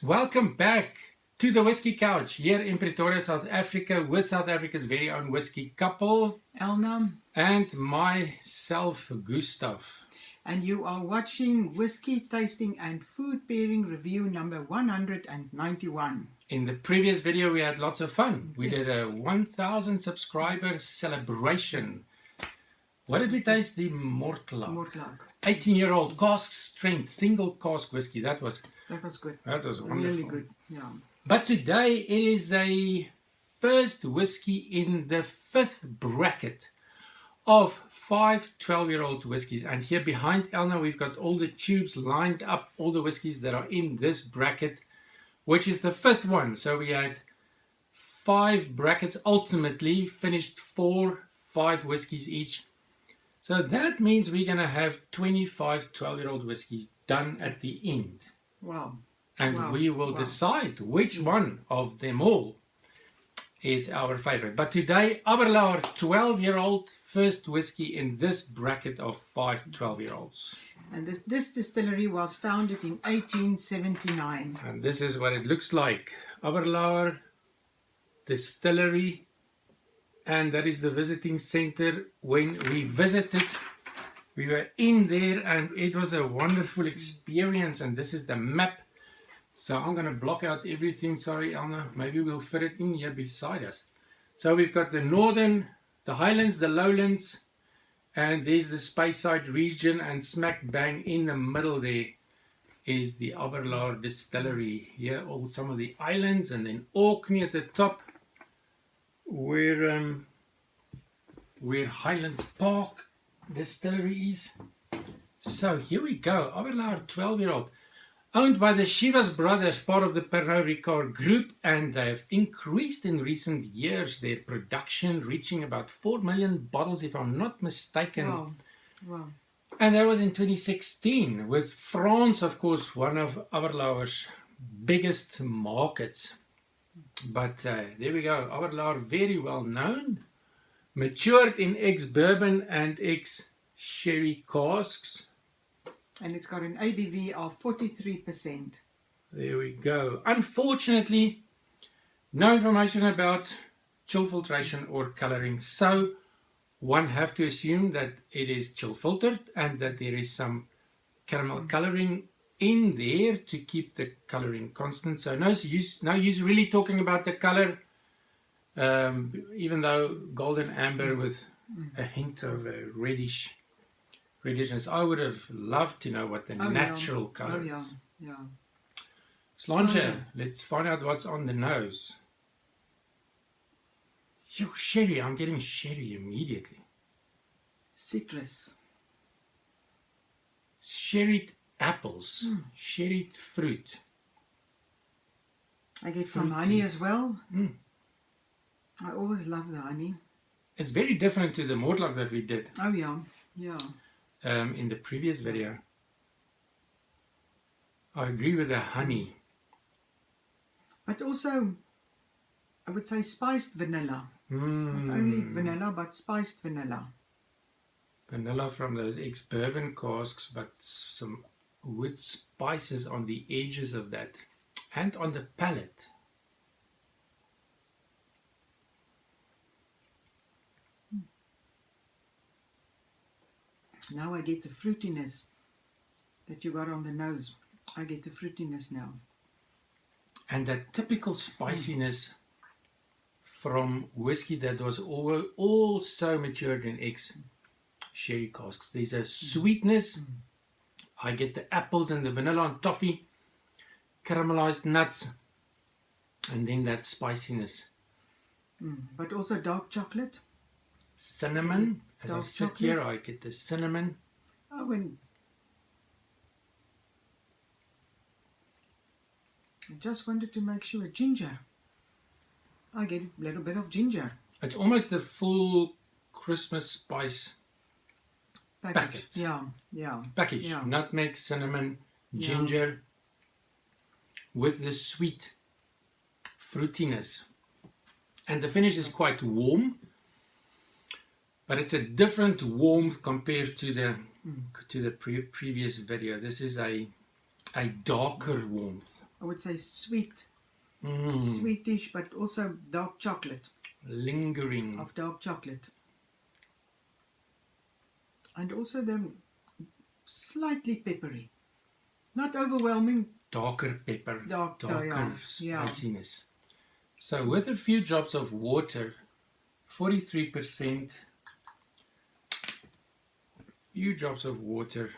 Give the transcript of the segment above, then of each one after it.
Welcome back to the Whiskey Couch here in Pretoria, South Africa, with South Africa's very own whiskey couple, Elna, and myself, Gustav. and you are watching Whiskey Tasting and Food Pairing Review number 191. In the previous video, we had lots of fun. We Yes. did a 1,000 subscriber celebration. What did we taste? The Mortlaag. Mortlaag. 18-year-old cask strength, single cask whiskey. That was good. wonderful. Really good. Yeah. But today it is the first whiskey in the fifth bracket of 5 12-year-old whiskies. And here behind Elna, we've got all the tubes lined up, all the whiskies that are in this bracket, which is the fifth one. So we had 5 brackets, ultimately finished 5 whiskies each. So that means we're going to have 25 12-year-old whiskies done at the end. Wow. And Wow. we will Wow. decide which one of them all is our favorite. But today, Aberlour 12-year-old, first whiskey in this bracket of 5 12-year-olds. And this distillery was founded in 1879. And this is what it looks like. Aberlour Distillery. And that is the visiting center. When we visited, we were in there and it was a wonderful experience. And this is the map. So I'm going to block out everything. Sorry, Elna. Maybe we'll fit it in here beside us. So we've got the northern, the highlands, the lowlands, and there's the Speyside region, and smack bang in the middle there is the Aberlour Distillery. Here, all some of the islands, and then Orkney at the top, where Highland Park Distillery is. So here we go. Aberlour 12-year-old. Owned by the Chivas brothers, part of the Pernod Ricard group, and they've increased in recent years their production, reaching about 4 million bottles, if I'm not mistaken. Wow. Wow. And that was in 2016, with France, of course, one of Aberlour's biggest markets. But there we go. Aberlour, very well known, matured in ex-Bourbon and ex-Sherry casks. And it's got an ABV of 43%. There we go. Unfortunately, no information about chill filtration or coloring. So one have to assume that it is chill filtered and that there is some caramel coloring in there to keep the coloring constant. So no use really talking about the color, even though golden amber with a hint of a reddish. I would have loved to know what the natural color is. Yeah. Sláinte, let's find out what's on the nose. Yo, sherry, I'm getting sherry immediately. Citrus. Sherried apples, sherried fruit. I get some honey as well. I always love the honey. It's very different to the Mortlaag that we did Oh yeah, yeah. in the previous video. I agree with the honey. But also, I would say spiced vanilla. Not only vanilla, but spiced vanilla. Vanilla from those ex-Bourbon casks, but some wood spices on the edges of that and on the palate. Now I get the fruitiness that you got on the nose. I get the fruitiness now. And that typical spiciness from whiskey that was also matured in ex-sherry casks. There's a sweetness. I get the apples and the vanilla and toffee, caramelized nuts, and then that spiciness. But also dark chocolate. Cinnamon. As I Dark sit chocolate. here, I get the cinnamon. Oh, and I just wanted to make sure ginger. I get a little bit of ginger. It's almost the full Christmas spice packet. Yeah. Package. Yeah. Nutmeg, cinnamon, ginger, with the sweet fruitiness. And the finish is quite warm, but it's a different warmth compared to the previous video. This is a darker warmth. I would say sweetish, but also dark chocolate. Lingering. Of dark chocolate. And also the slightly peppery. Not overwhelming. Darker pepper. Darker yeah. spiciness. So with a few drops of water, 43%, few drops of water,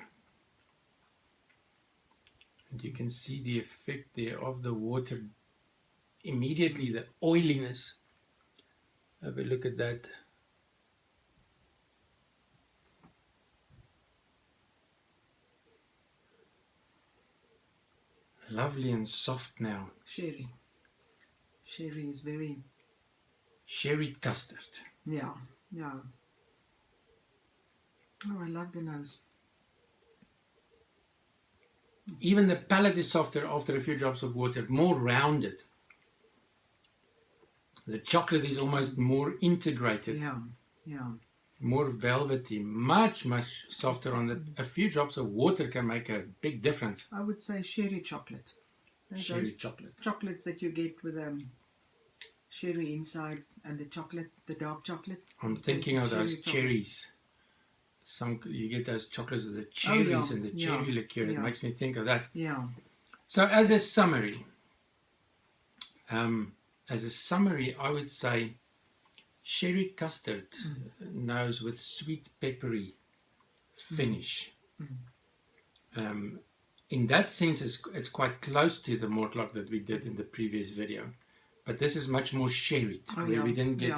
and you can see the effect there of the water. Immediately the oiliness. Have a look at that. Lovely and soft now. Sherry. Sherry is very... Sherried custard. Yeah, yeah. Oh, I love the nose. Even the palate is softer after a few drops of water, more rounded. The chocolate is almost more integrated. Yeah, yeah. More velvety, much softer on the... A few drops of water can make a big difference. I would say sherry chocolate. Sherry chocolate. Chocolates that you get with sherry inside and the chocolate, the dark chocolate. I'm thinking of those cherries. You get those chocolates with the cherries and the cherry liqueur. It makes me think of that. Yeah. So as a summary, I would say sherry custard nose with sweet peppery finish. In that sense, it's quite close to the mortlach that we did in the previous video, but this is much more sherry, where we didn't get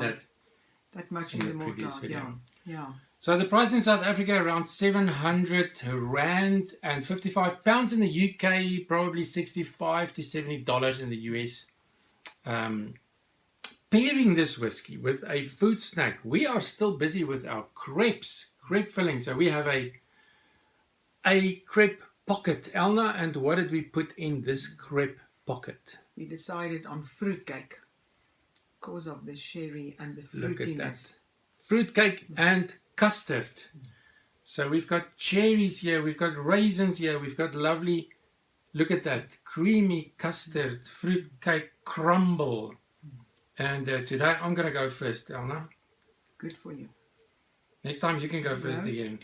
that much in the previous video. Yeah. So the price in South Africa around 700 rand and 55 pounds in the UK, probably $65 to $70 in the US. Pairing this whiskey with a food snack, we are still busy with our crepe filling. So we have a crepe pocket, Elna, and what did we put in this crepe pocket? We decided on fruitcake because of the sherry and the fruitiness. Look at that. Fruitcake and custard. So we've got cherries here, we've got raisins here, we've got lovely, look at that, creamy custard, fruitcake crumble. And today I'm going to go first, Elna. Good for you. Next time you can go first again.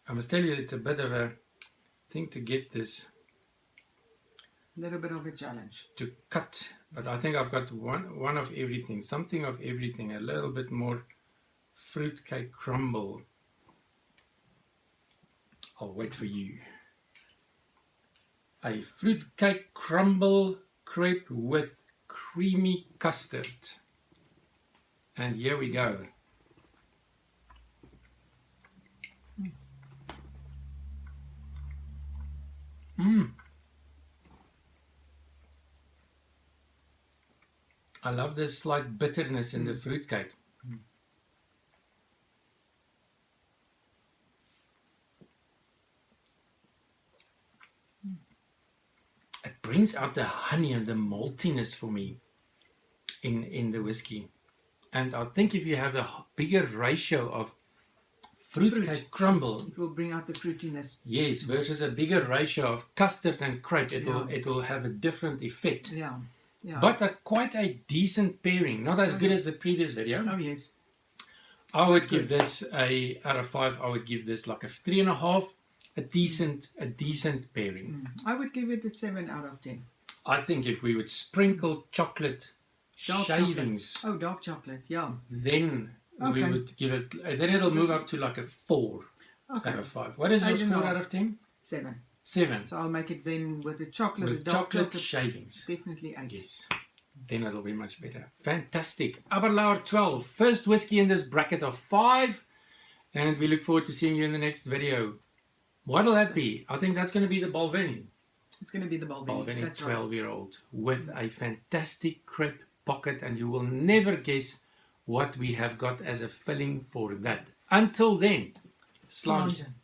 I must tell you, it's a bit of a thing to get this. A little bit of a challenge. To cut, but I think I've got one of everything, something of everything, a little bit more fruitcake crumble. I'll wait for you. A fruitcake crumble crepe with creamy custard. And here we go. I love the slight bitterness in the fruitcake. It brings out the honey and the maltiness for me in the whiskey. And I think if you have a bigger ratio of fruitcake crumble, it will bring out the fruitiness. Yes, versus a bigger ratio of custard and crepe, it will have a different effect. Yeah. Yeah. But quite a decent pairing, not as good as the previous video. Oh yes. I would give this out of 5. I would give this like a 3.5. A decent pairing. I would give it a 7 out of 10. I think if we would sprinkle chocolate Dark shavings, chocolate. Oh, dark chocolate, yeah. then we would give it. Then it'll move up to like a 4 out of 5. What is your score out of 10? 7. 7. So I'll make it then with the chocolate, With the dark chocolate shavings. Definitely 8. Yes. Then it'll be much better. Fantastic. Aberlour 12. First whiskey in this bracket of 5. And we look forward to seeing you in the next video. What'll that be? I think that's going to be the Balvenie. It's going to be the Balvenie. Balvenie 12-year-old with a fantastic crepe pocket. And you will never guess what we have got as a filling for that. Until then, slangen.